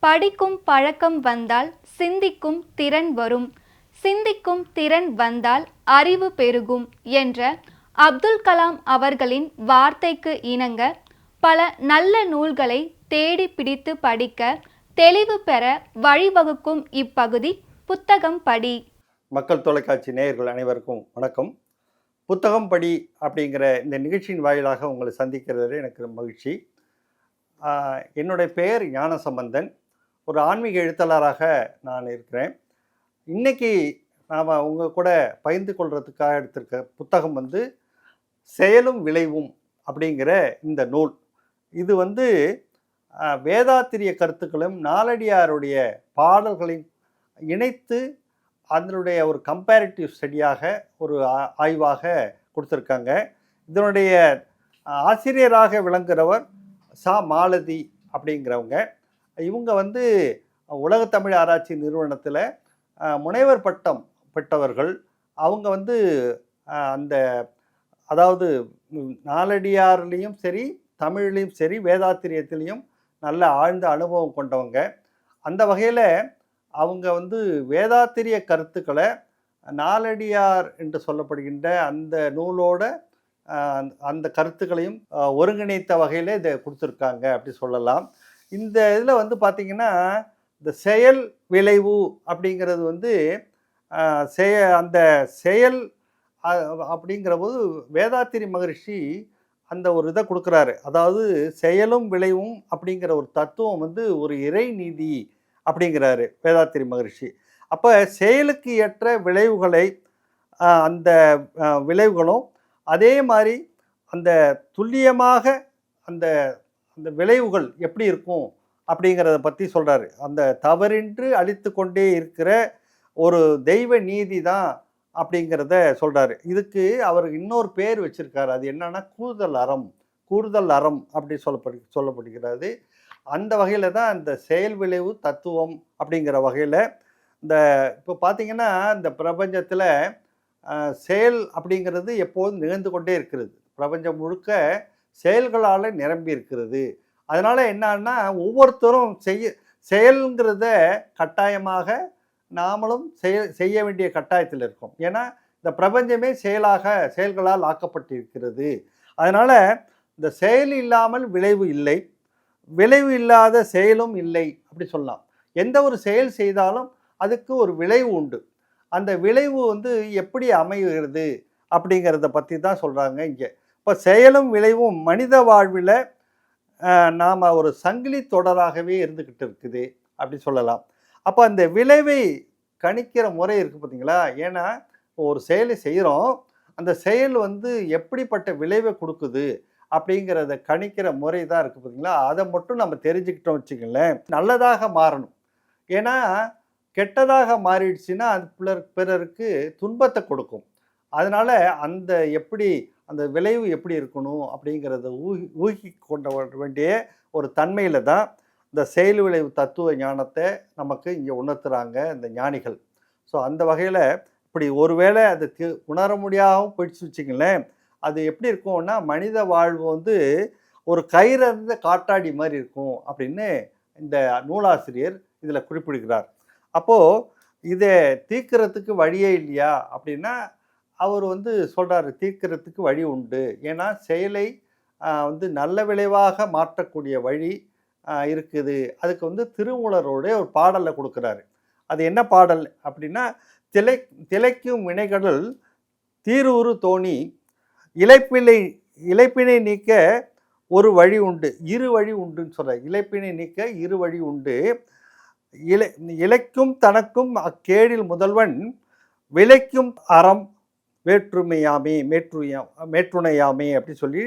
படிக்கும் பழக்கம் வந்தால் சிந்திக்கும் திறன் வரும், சிந்திக்கும் திறன் வந்தால் அறிவு பெருகும் என்ற அப்துல் கலாம் அவர்களின் வார்த்தைக்கு இணங்க பல நல்ல நூல்களை தேடி பிடித்து படிக்க தெளிவு பெற வழிவகுக்கும் இப்பகுதி புத்தகம் படி. மக்கள் தொலைக்காட்சி நேயர்கள் அனைவருக்கும் வணக்கம். புத்தகம் படி அப்படிங்கிற இந்த நிகழ்ச்சியின் வாயிலாக உங்களை சந்திக்கிறது எனக்கு மகிழ்ச்சி. என்னுடைய பெயர் ஞானசம்பந்தன். ஒரு ஆன்மீக எழுத்தாளராக நான் இருக்கிறேன். இன்றைக்கி நாம் உங்கள் கூட பகிர்ந்து கொள்கிறதுக்காக எடுத்திருக்க புத்தகம் செயலும் விளைவும் அப்படிங்கிற இந்த நூல். இது வேதாத்திரிய கருத்துக்களும் நாலடியாருடைய பாடல்களையும் இணைத்து அதனுடைய ஒரு கம்பேரிட்டிவ் ஸ்டடியாக ஒரு ஆய்வாக கொடுத்துருக்காங்க. இதனுடைய ஆசிரியராக விளங்குகிறவர் சா மாலதி அப்படிங்கிறவங்க. இவங்க உலகத்தமிழ் ஆராய்ச்சி நிறுவனத்தில் முனைவர் பட்டம் பெற்றவர்கள். அவங்க அந்த அதாவது நாலடியார்லேயும் சரி, தமிழ்லேயும் சரி, வேதாத்திரியத்திலையும் நல்ல ஆழ்ந்த அனுபவம் கொண்டவங்க. அந்த வகையில் அவங்க வேதாத்திரிய கருத்துக்களை நாலடியார் என்று சொல்லப்படுகின்ற அந்த நூலோட அந்த கருத்துக்களையும் ஒருங்கிணைத்த வகையில் இதை கொடுத்துருக்காங்க அப்படி சொல்லலாம். இந்த இதில் பார்த்திங்கன்னா இந்த செயல் விளைவு அப்படிங்கிறது அந்த செயல் அப்படிங்கிற போது வேதாத்திரி மகரிஷி அந்த ஒரு இதை கொடுக்குறாரு. அதாவது செயலும் விளைவும் அப்படிங்கிற ஒரு தத்துவம் ஒரு இறை நீதி அப்படிங்கிறாரு வேதாத்திரி மகரிஷி. அப்போ செயலுக்கு ஏற்ற விளைவுகளை அந்த விளைவுகளும் அதே மாதிரி அந்த துல்லியமாக அந்த அந்த விளைவுகள் எப்படி இருக்கும் அப்படிங்கிறத பற்றி சொல்கிறாரு. அந்த தவறின்றி அழித்து கொண்டே இருக்கிற ஒரு தெய்வ நீதி தான் அப்படிங்கிறத சொல்கிறாரு. இதுக்கு அவர் இன்னொரு பேர் வச்சுருக்காரு. அது என்னன்னா கூறுதல் அறம் அப்படி சொல்லப்படுகிறது. அந்த வகையில் தான் இந்த செயல் விளைவு தத்துவம் அப்படிங்கிற வகையில் இந்த இப்போ பார்த்திங்கன்னா இந்த பிரபஞ்சத்தில் செயல் அப்படிங்கிறது எப்போதும் நிகழ்ந்து கொண்டே இருக்கிறது. பிரபஞ்சம் முழுக்க செயல்களால் நிரம்பி இருக்கிறது. அதனால் என்னன்னா ஒவ்வொருத்தரும் செயல்ங்கிறத கட்டாயமாக நாமளும் செய்ய வேண்டிய கட்டாயத்தில் இருக்கோம். ஏன்னா இந்த பிரபஞ்சமே செயல்களால் ஆக்கப்பட்டிருக்கிறது. அதனால் இந்த செயல் இல்லாமல் விளைவு இல்லை, விளைவு இல்லாத செயலும் இல்லை அப்படி சொல்லலாம். எந்த ஒரு செயல் செய்தாலும் அதுக்கு ஒரு விளைவு உண்டு. அந்த விளைவு எப்படி அமைகிறது அப்படிங்கிறத பற்றி தான் சொல்கிறாங்க இங்கே. இப்போ செயலும் விளைவும் மனித வாழ்வில் நாம் ஒரு சங்கிலி தொடராகவே இருந்துக்கிட்டு இருக்குது அப்படி சொல்லலாம். அப்போ அந்த விளைவை கணிக்கிற முறை இருக்குது பார்த்தீங்களா? ஏன்னா ஒரு செயலை செய்கிறோம், அந்த செயல் எப்படிப்பட்ட விளைவை கொடுக்குது அப்படிங்கிறத கணிக்கிற முறை தான் இருக்குது பார்த்தீங்களா? அதை மட்டும் நம்ம தெரிஞ்சுக்கிட்டோம் வச்சுக்கங்களேன், நல்லதாக மாறணும். ஏன்னா கெட்டதாக மாறிடுச்சுன்னா அது பிறருக்கு துன்பத்தை கொடுக்கும். அதனால் அந்த விளைவு எப்படி இருக்கணும் அப்படிங்கிறத ஊகி கொண்ட வேண்டிய ஒரு தன்மையில் தான் இந்த செயல் விளைவு தத்துவ ஞானத்தை நமக்கு இங்கே உணர்த்துறாங்க இந்த ஞானிகள். ஸோ அந்த வகையில் இப்படி ஒருவேளை அது உணர முடியாமல் போயிடுச்சு வச்சுங்களேன், அது எப்படி இருக்கும்னா மனித வாழ்வு ஒரு கயிறிருந்த காட்டாடி மாதிரி இருக்கும் அப்படின்னு இந்த நூலாசிரியர் இதில் குறிப்பிடுகிறார். அப்போது இதை தீர்க்கிறதுக்கு வழியே இல்லையா அப்படின்னா அவர் சொல்கிறாரு, தீர்க்கிறதுக்கு வழி உண்டு. ஏன்னா செயலை நல்ல விளைவாக மாற்றக்கூடிய வழி இருக்குது. அதுக்கு திருமூலரோட ஒரு பாடலை கொடுக்குறாரு. அது என்ன பாடல் அப்படின்னா, திளைக்கும் வினைகடல் தீரூறு தோணி இழைப்பினை நீக்க ஒரு வழி உண்டு, இரு வழி உண்டுன்னு சொல்கிறார். இழைப்பினை நீக்க இரு வழி உண்டு, இழைக்கும் தனக்கும் அக்கேடில் முதல்வன் விளைக்கும் அறம் மேற்றுணையாமே அப்படி சொல்லி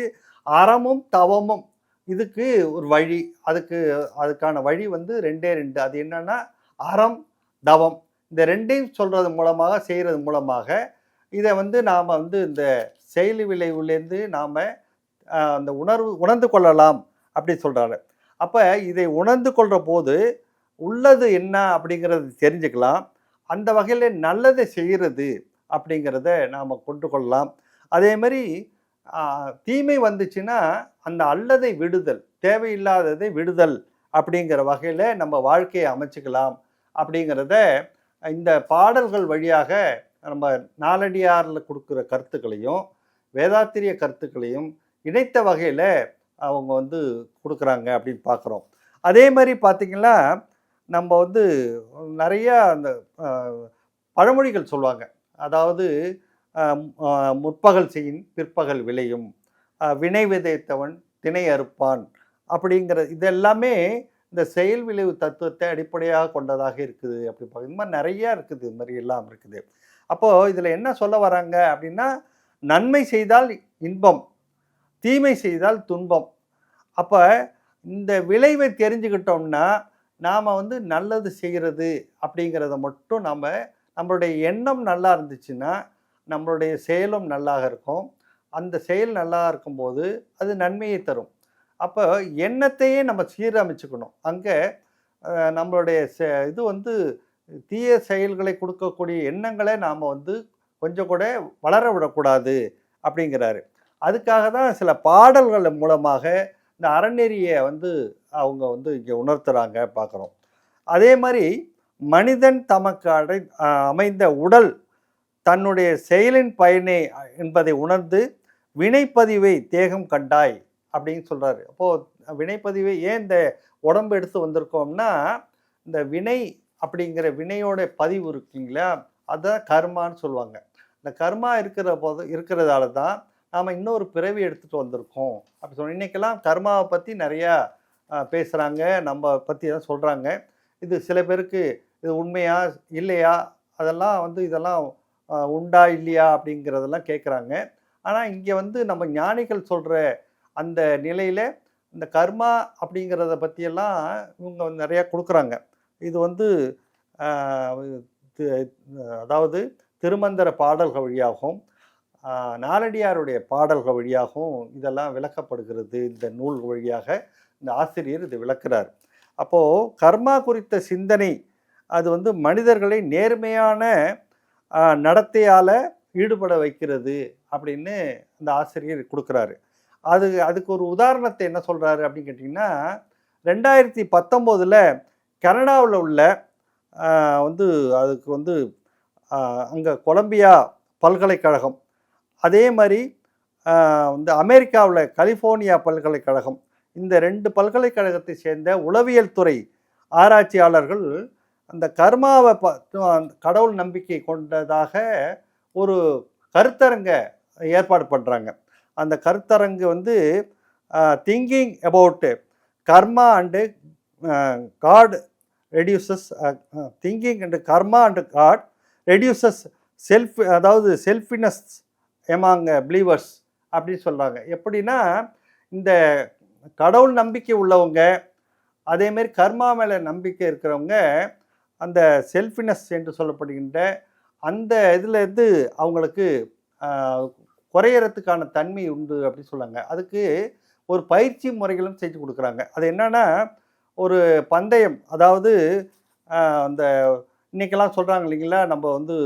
அறமும் தவமும் இதுக்கு ஒரு வழி, அதுக்கான வழி ரெண்டே ரெண்டு. அது என்னன்னா அறம் தவம். இந்த ரெண்டையும் சொல்கிறது மூலமாக செய்கிறது மூலமாக இதை நாம் இந்த செயல் விளைவுலேருந்து நாம் அந்த உணர்ந்து கொள்ளலாம் அப்படி சொல்கிறாரு. அப்போ இதை உணர்ந்து கொள்கிற போது உள்ளது என்ன அப்படிங்கிறது தெரிஞ்சுக்கலாம். அந்த வகையில் நல்லதை செய்கிறது அப்படிங்கிறத நாம் கொண்டு கொள்ளலாம். அதே மாதிரி தீமை வந்துச்சுன்னா அந்த அல்லதை விடுதல், தேவையில்லாததை விடுதல் அப்படிங்கிற வகையில் நம்ம வாழ்க்கையை அமைச்சுக்கலாம் அப்படிங்கிறத இந்த பாடல்கள் வழியாக நம்ம நாலடியாரில் கொடுக்குற கருத்துக்களையும் வேதாத்திரிய கருத்துக்களையும் இணைத்த வகையில் அவங்க வந்து கொடுக்குறாங்க அப்படின்னு பார்க்குறோம். அதே மாதிரி பார்த்திங்கன்னா நம்ம வந்து நிறையா அந்த பழமொழிகள் சொல்லுவாங்க. அதாவது முற்பகல் செய்யின் பிற்பகல் விளையும், வினை விதைத்தவன் திணை அறுப்பான் அப்படிங்கிற இதெல்லாமே இந்த செயல் விளைவு தத்துவத்தை அடிப்படையாக கொண்டதாக இருக்குது. அப்படி இந்த மாதிரி நிறையா இருக்குது, இது மாதிரி எல்லாம் இருக்குது. அப்போது இதில் என்ன சொல்ல வராங்க அப்படின்னா, நன்மை செய்தால் இன்பம், தீமை செய்தால் துன்பம். அப்போ இந்த விளைவை தெரிஞ்சுக்கிட்டோம்னா நாம் வந்து நல்லது செய்கிறது அப்படிங்கிறத மட்டும் நம்மளுடைய எண்ணம் நல்லா இருந்துச்சுன்னா நம்மளுடைய செயலும் நல்லாக இருக்கும். அந்த செயல் நல்லா இருக்கும்போது அது நன்மையை தரும். அப்போ எண்ணத்தையே நம்ம சீரமைச்சுக்கணும். அங்கே நம்மளுடைய இது வந்து தீய செயல்களை கொடுக்கக்கூடிய எண்ணங்களை நாம் வந்து கொஞ்சம் கூட வளர விடக்கூடாது அப்படிங்கிறாரு. அதுக்காக தான் சில பாடல்கள் மூலமாக இந்த அறநெறியை வந்து அவங்க வந்து இங்கே உணர்த்துறாங்க பார்க்குறோம். அதே மாதிரி மனிதன் தமக்கு அமைந்த உடல் தன்னுடைய செயலின் பயனே என்பதை உணர்ந்து வினைப்பதிவை தேகம் கண்டாய் அப்படின்னு சொல்கிறாரு. அப்போது வினைப்பதிவை ஏன் இந்த உடம்பு எடுத்து வந்திருக்கோம்னா, இந்த வினை அப்படிங்கிற வினையோட பதிவு இருக்குங்களா, அதுதான் கர்மான்னு சொல்லுவாங்க. இந்த கர்மா இருக்கிறதால தான் நாம் இன்னொரு பிறவி எடுத்துகிட்டு வந்திருக்கோம் அப்படி சொன்னோம். இன்றைக்கெல்லாம் கர்மாவை பற்றி நிறையா பேசுகிறாங்க, நம்ம பற்றி தான் சொல்கிறாங்க. இது சில பேருக்கு இது உண்மையா இல்லையா, அதெல்லாம் வந்து இதெல்லாம் உண்டா இல்லையா அப்படிங்கிறதெல்லாம் கேட்குறாங்க. ஆனால் இங்கே வந்து நம்ம ஞானிகள் சொல்கிற அந்த நிலையில் இந்த கர்மா அப்படிங்கிறத பற்றியெல்லாம் இவங்க நிறையா கொடுக்குறாங்க. இது வந்து அதாவது திருமந்திர பாடல்கள் வழியாகவும் நாலடியாருடைய பாடல்கள் வழியாகவும் இதெல்லாம் விளக்கப்படுகிறது. இந்த நூல் வழியாக இந்த ஆசிரியர் இது விளக்குறார். அப்போது கர்மா குறித்த சிந்தனை அது வந்து மனிதர்களை நேர்மையான நடத்தையால் ஈடுபட வைக்கிறது அப்படின்னு அந்த ஆசிரியர் கொடுக்குறாரு. அதுக்கு ஒரு உதாரணத்தை என்ன சொல்கிறாரு அப்படின்னு கேட்டிங்கன்னா, 2019 கனடாவில் உள்ள வந்து அதுக்கு வந்து அங்கே கொலம்பியா பல்கலைக்கழகம், அதே மாதிரி வந்து அமெரிக்காவில் கலிஃபோர்னியா பல்கலைக்கழகம், இந்த 2 பல்கலைக்கழகத்தை சேர்ந்த உளவியல் துறை ஆராய்ச்சியாளர்கள் அந்த கர்மாவை கடவுள் நம்பிக்கை கொண்டதாக ஒரு கருத்தரங்க ஏற்பாடு பண்ணுறாங்க. அந்த கருத்தரங்கு வந்து thinking about karma and god reduces thinking and karma and god reduces self, அதாவது செல்ஃபினஸ் எமாங் பிலீவர்ஸ் அப்படின்னு சொல்கிறாங்க. எப்படின்னா, இந்த கடவுள் நம்பிக்கை உள்ளவங்க அதேமாரி கர்மா மேலே நம்பிக்கை இருக்கிறவங்க அந்த செல்ஃபினஸ் என்று சொல்லப்படுகின்ற அந்த இதிலேருந்து அவங்களுக்கு குறையறதுக்கான தன்மை உண்டு அப்படின்னு சொல்லுவாங்க. அதுக்கு ஒரு பயிற்சி முறைகளும் செஞ்சு கொடுக்குறாங்க. அது என்னென்னா, ஒரு பந்தயம், அதாவது அந்த இன்றைக்கெல்லாம் சொல்கிறாங்க இல்லைங்களா, நம்ம வந்து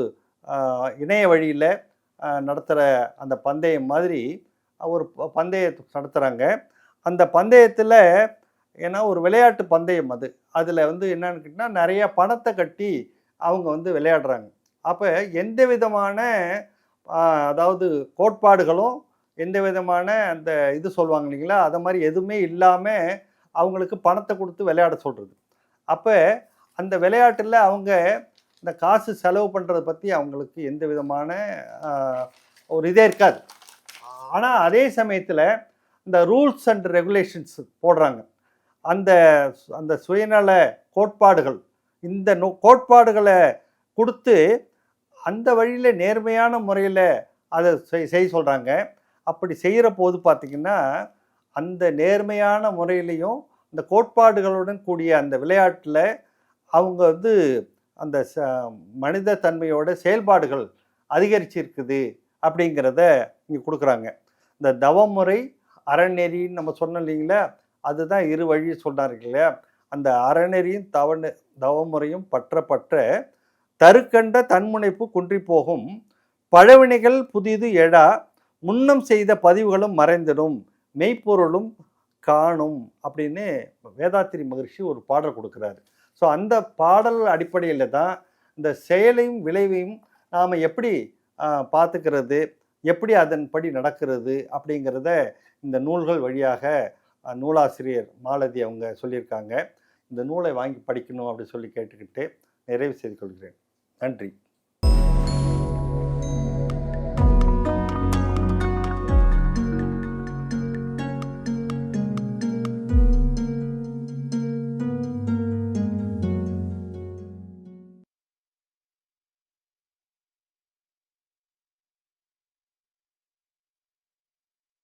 இணைய வழியில் நடத்துகிற அந்த பந்தயம் மாதிரி ஒரு பந்தயத்தை நடத்துகிறாங்க. அந்த பந்தயத்தில் ஏன்னா ஒரு விளையாட்டு பந்தயம் அதில் வந்து என்னன்னு கேட்டிங்கன்னா நிறைய பணத்தை கட்டி அவங்க வந்து விளையாடுறாங்க. அப்போ எந்த விதமான அதாவது கோட்பாடுகளும் எந்த விதமான அந்த இது சொல்லுவாங்க இல்லைங்களா, அதை மாதிரி எதுவுமே இல்லாமல் அவங்களுக்கு பணத்தை கொடுத்து விளையாட சொல்கிறது. அப்போ அந்த விளையாட்டில் அவங்க இந்த காசு செலவு பண்ணுறதை பற்றி அவங்களுக்கு எந்த விதமான ஒரு இதே இருக்காது. ஆனால் அதே சமயத்தில் இந்த ரூல்ஸ் அண்ட் ரெகுலேஷன்ஸ் போடுறாங்க. அந்த அந்த சுயநல கோட்பாடுகள், இந்த கோட்பாடுகளை கொடுத்து அந்த வழியில் நேர்மையான முறையில் அதை செய்ய சொல்கிறாங்க. அப்படி செய்கிற போது பார்த்திங்கன்னா அந்த நேர்மையான முறையிலையும் இந்த கோட்பாடுகளுடன் கூடிய அந்த விளையாட்டில் அவங்க வந்து அந்த மனித தன்மையோட செயல்பாடுகள் அதிகரிச்சிருக்குது அப்படிங்கிறத இங்கே கொடுக்குறாங்க. இந்த தவமுறை அறநெறின்னு நம்ம சொன்னோம் இல்லைங்களா, அதுதான் இரு வழி சொல்கிறாரு இல்லையா. அந்த அறநெறியும் தவமுறையும் பற்ற தருக்கண்ட தன்முனைப்பு குன்றி போகும், பழவினைகள் புதிது எழா, முன்னம் செய்த பதிவுகளும் மறைந்திடும், மெய்ப்பொருளும் காணும் அப்படின்னு வேதாத்திரி மகரிஷி ஒரு பாடல் கொடுக்குறாரு. ஸோ அந்த பாடல் அடிப்படையில் தான் இந்த செயலையும் விளைவையும் நாம் எப்படி பார்த்துக்கிறது, எப்படி அதன்படி நடக்கிறது அப்படிங்கிறத இந்த நூல்கள் வழியாக நூலாசிரியர் மாலதி அவங்க சொல்லியிருக்காங்க. இந்த நூலை வாங்கி படிக்கணும் அப்படின்னு சொல்லி கேட்டுக்கிட்டு நிறைவு செய்து கொள்கிறேன். நன்றி.